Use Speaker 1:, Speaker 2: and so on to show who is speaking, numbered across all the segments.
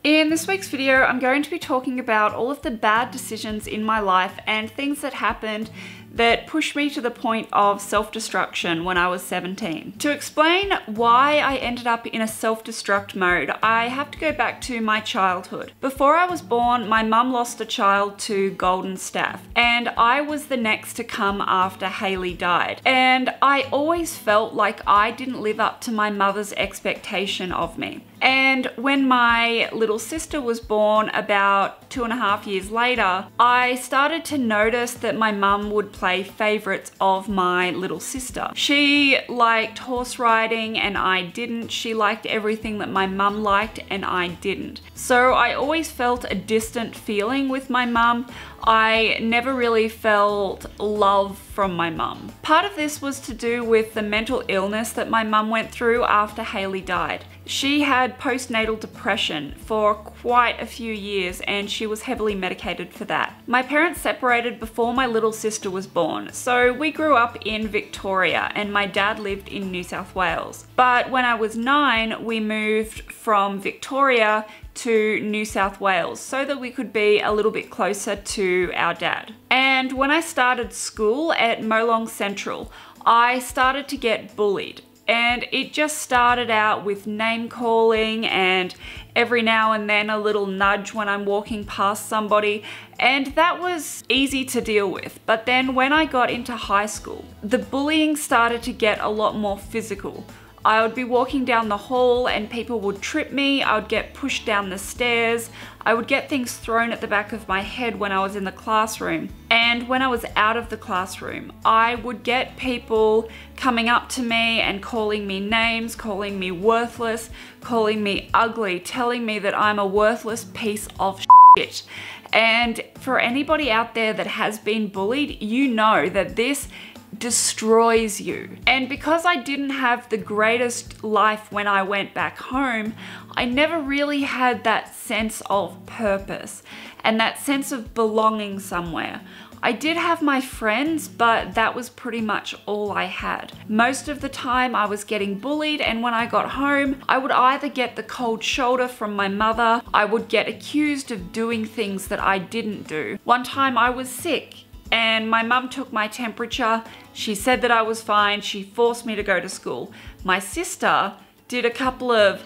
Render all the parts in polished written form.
Speaker 1: In this week's video, I'm going to be talking about all of the bad decisions in my life and things that happened that pushed me to the point of self-destruction when I was 17. To explain why I ended up in a self-destruct mode, I have to go back to my childhood. Before I was born, my mum lost a child to golden staph, and I was the next to come after Haley died. And I always felt like I didn't live up to my mother's expectation of me. And when my little sister was born about 2.5 years later, I started to notice that my mum would play favorites of my little sister. She liked horse riding and I didn't. She liked everything that my mum liked and I didn't. So I always felt a distant feeling with my mum. I never really felt love from my mum. Part of this was to do with the mental illness that my mum went through after Haley died. She had postnatal depression for quite a few years and she was heavily medicated for that. My parents separated before my little sister was born, so we grew up in Victoria and my dad lived in New South Wales. But when I was 9, we moved from Victoria to New South Wales so that we could be a little bit closer to our dad. And when I started school at Molong Central, I started to get bullied. And it just started out with name calling and every now and then a little nudge when I'm walking past somebody, and that was easy to deal with. But then when I got into high school, the bullying started to get a lot more physical. I would be walking down the hall and people would trip me, I would get pushed down the stairs, I would get things thrown at the back of my head when I was in the classroom. And when I was out of the classroom, I would get people coming up to me and calling me names, calling me worthless, calling me ugly, telling me that I'm a worthless piece of shit. And for anybody out there that has been bullied, you know that this destroys you. And because I didn't have the greatest life when I went back home, I never really had that sense of purpose and that sense of belonging somewhere. I did have my friends, but that was pretty much all I had. Most of the time I was getting bullied, and when I got home, I would either get the cold shoulder from my mother, I would get accused of doing things that I didn't do. One time I was sick and my mum took my temperature. She said that I was fine. She forced me to go to school. My sister did a couple of,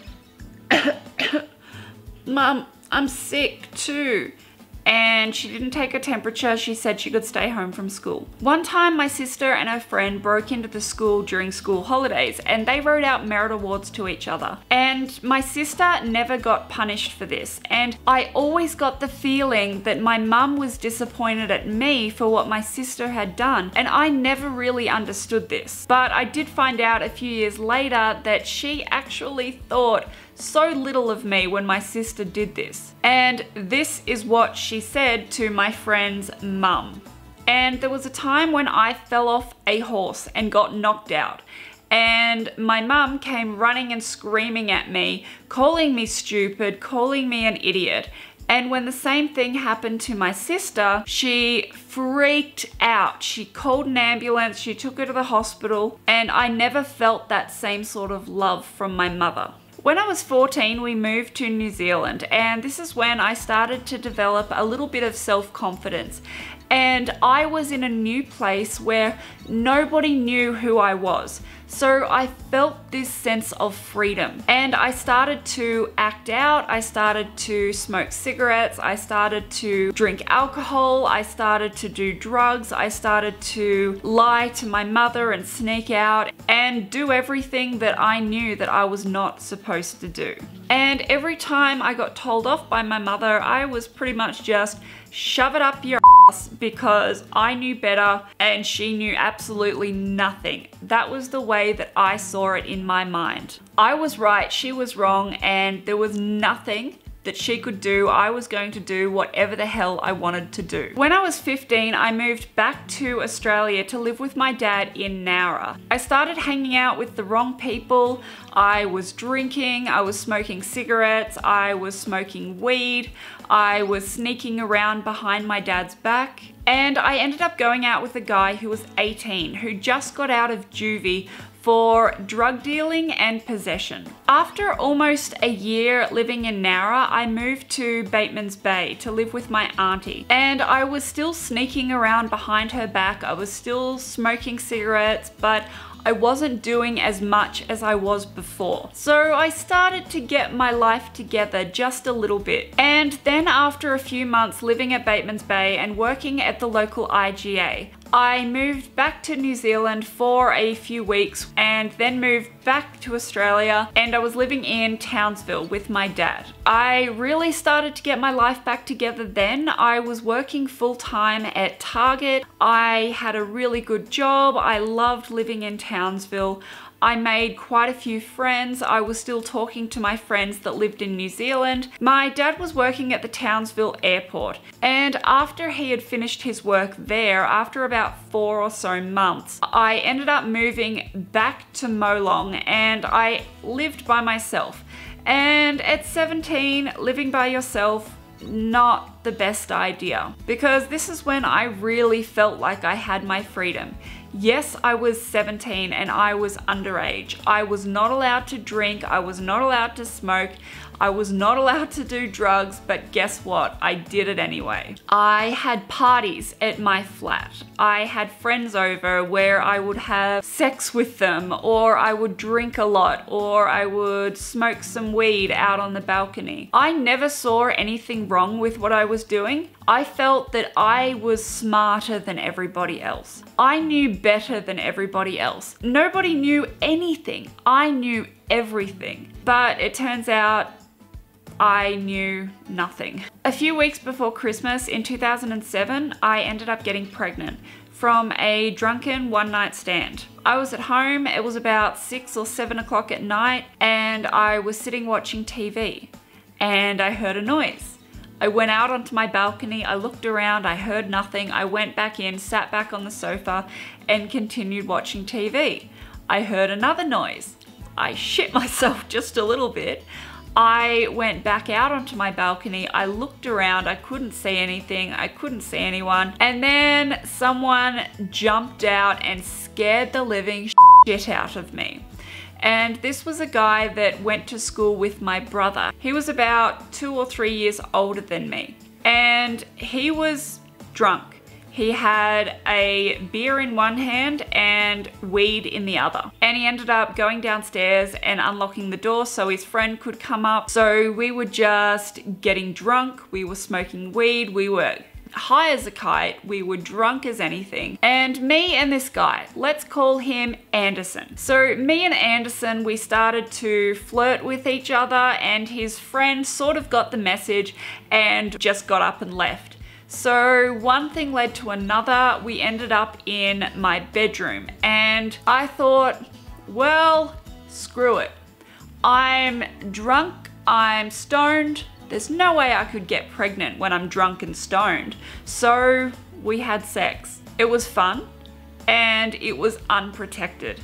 Speaker 1: Mum, I'm sick too. And she didn't take her temperature. She said she could stay home from school. One time my sister and her friend broke into the school during school holidays and they wrote out merit awards to each other. And my sister never got punished for this. And I always got the feeling that my mum was disappointed at me for what my sister had done. And I never really understood this. But I did find out a few years later that she actually thought so little of me when my sister did this. And this is what she said to my friend's mum. And there was a time when I fell off a horse and got knocked out. And my mum came running and screaming at me, calling me stupid, calling me an idiot. And when the same thing happened to my sister, she freaked out. She called an ambulance, she took her to the hospital, and I never felt that same sort of love from my mother. When I was 14, we moved to New Zealand, and this is when I started to develop a little bit of self-confidence. And I was in a new place where nobody knew who I was. So I felt this sense of freedom. And I started to act out, I started to smoke cigarettes, I started to drink alcohol, I started to do drugs, I started to lie to my mother and sneak out and do everything that I knew that I was not supposed to do. And every time I got told off by my mother, I was pretty much just shove it up your ass because I knew better and she knew absolutely nothing. That was the way that I saw it in my mind. I was right, she was wrong, and there was nothing that she could do. I was going to do whatever the hell I wanted to do. When I was 15, I moved back to Australia to live with my dad in Nowra. I started hanging out with the wrong people. I was drinking, I was smoking cigarettes, I was smoking weed, I was sneaking around behind my dad's back, and I ended up going out with a guy who was 18, who just got out of juvie for drug dealing and possession. After almost a year living in Nowra, I moved to Batemans Bay to live with my auntie, and I was still sneaking around behind her back. I was still smoking cigarettes, but I wasn't doing as much as I was before. So I started to get my life together just a little bit. And then after a few months living at Batemans Bay and working at the local IGA, I moved back to New Zealand for a few weeks and then moved back to Australia, and I was living in Townsville with my dad. I really started to get my life back together then. I was working full-time at Target. I had a really good job. I loved living in Townsville. I made quite a few friends. I was still talking to my friends that lived in New Zealand. My dad was working at the Townsville airport, and after he had finished his work there, after about 4 or so months, I ended up moving back to Molong and I lived by myself. And at 17, living by yourself, not the best idea, because this is when I really felt like I had my freedom. Yes, I was 17 and I was underage. I was not allowed to drink. I was not allowed to smoke. I was not allowed to do drugs, but guess what? I did it anyway. I had parties at my flat. I had friends over where I would have sex with them, or I would drink a lot, or I would smoke some weed out on the balcony. I never saw anything wrong with what I was doing. I felt that I was smarter than everybody else. I knew better than everybody else. Nobody knew anything. I knew everything. But it turns out I knew nothing. A few weeks before Christmas in 2007, I ended up getting pregnant from a drunken one-night stand. I was at home, it was about 6 or 7 o'clock at night, and I was sitting watching TV, and I heard a noise. I went out onto my balcony, I looked around, I heard nothing, I went back in, sat back on the sofa, and continued watching TV. I heard another noise. I shit myself just a little bit. I went back out onto my balcony, I looked around, I couldn't see anything, I couldn't see anyone, and then someone jumped out and scared the living shit out of me. And this was a guy that went to school with my brother. He was about 2 or 3 years older than me, and he was drunk. He had a beer in one hand and weed in the other. And he ended up going downstairs and unlocking the door so his friend could come up. So we were just getting drunk, we were smoking weed, we were high as a kite, we were drunk as anything. And me and this guy, let's call him Anderson. So me and Anderson, we started to flirt with each other, and his friend sort of got the message and just got up and left. So one thing led to another. We ended up in my bedroom, and I thought, well, screw it. I'm drunk, I'm stoned. There's no way I could get pregnant when I'm drunk and stoned. So we had sex. It was fun and it was unprotected.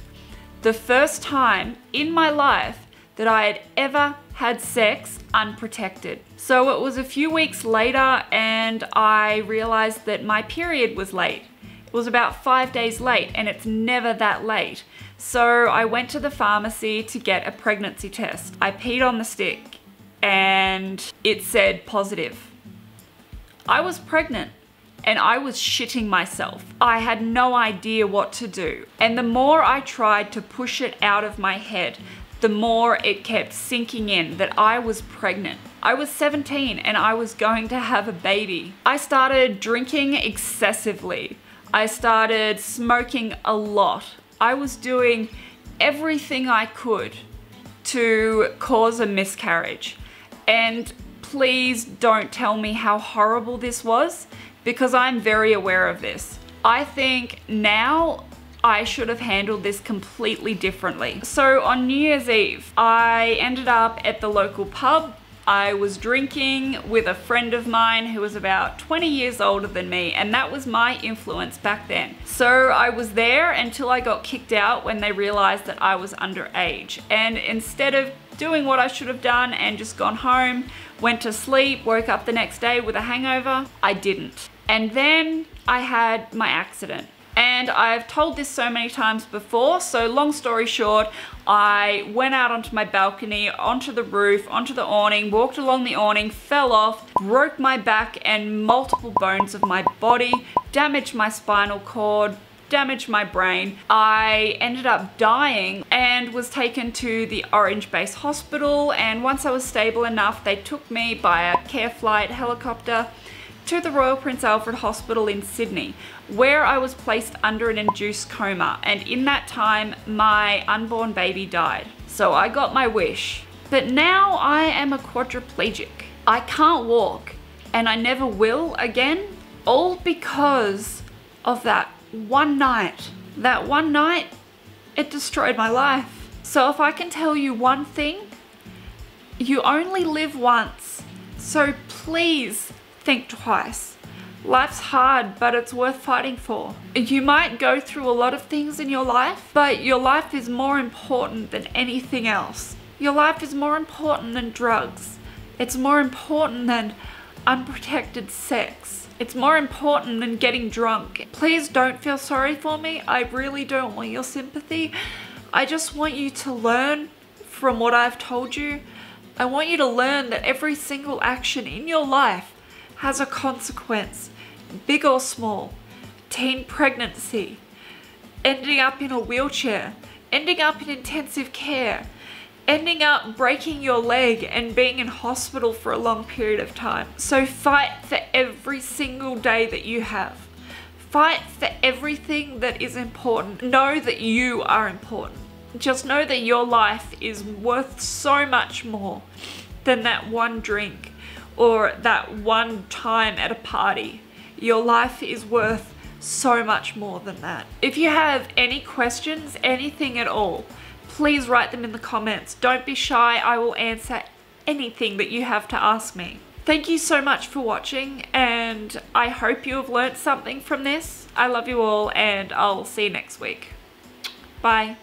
Speaker 1: The first time in my life that I had ever had sex unprotected. So it was a few weeks later and I realized that my period was late. It was about 5 days late, and it's never that late. So I went to the pharmacy to get a pregnancy test. I peed on the stick and it said positive. I was pregnant and I was shitting myself. I had no idea what to do. And the more I tried to push it out of my head, the more it kept sinking in that I was pregnant. I was 17 and I was going to have a baby. I started drinking excessively. I started smoking a lot. I was doing everything I could to cause a miscarriage. And please don't tell me how horrible this was, because I'm very aware of this. I think now I should have handled this completely differently. So on New Year's Eve, I ended up at the local pub. I was drinking with a friend of mine who was about 20 years older than me, and that was my influence back then. So I was there until I got kicked out when they realized that I was underage. And instead of doing what I should have done and just gone home, went to sleep, woke up the next day with a hangover, I didn't. And then I had my accident. And I've told this so many times before, so long story short, I went out onto my balcony, onto the roof, onto the awning, walked along the awning, fell off, broke my back and multiple bones of my body, damaged my spinal cord, damaged my brain. I ended up dying and was taken to the Orange Base Hospital, and once I was stable enough, they took me by a care flight helicopter to the Royal Prince Alfred Hospital in Sydney, where I was placed under an induced coma, and in that time my unborn baby died. So I got my wish. But now I am a quadriplegic. I can't walk, and I never will again, all because of that one night. That one night, it destroyed my life. So if I can tell you one thing, you only live once. So please think twice. Life's hard, but it's worth fighting for. You might go through a lot of things in your life, but your life is more important than anything else. Your life is more important than drugs. It's more important than unprotected sex. It's more important than getting drunk. Please don't feel sorry for me. I really don't want your sympathy. I just want you to learn from what I've told you. I want you to learn that every single action in your life has a consequence, big or small. Teen pregnancy, ending up in a wheelchair, ending up in intensive care, ending up breaking your leg and being in hospital for a long period of time. So fight for every single day that you have. Fight for everything that is important. Know that you are important. Just know that your life is worth so much more than that one drink or that one time at a party. Your life is worth so much more than that. If you have any questions, anything at all, please write them in the comments. Don't be shy, I will answer anything that you have to ask me. Thank you so much for watching, and I hope you have learnt something from this. I love you all, and I'll see you next week. Bye.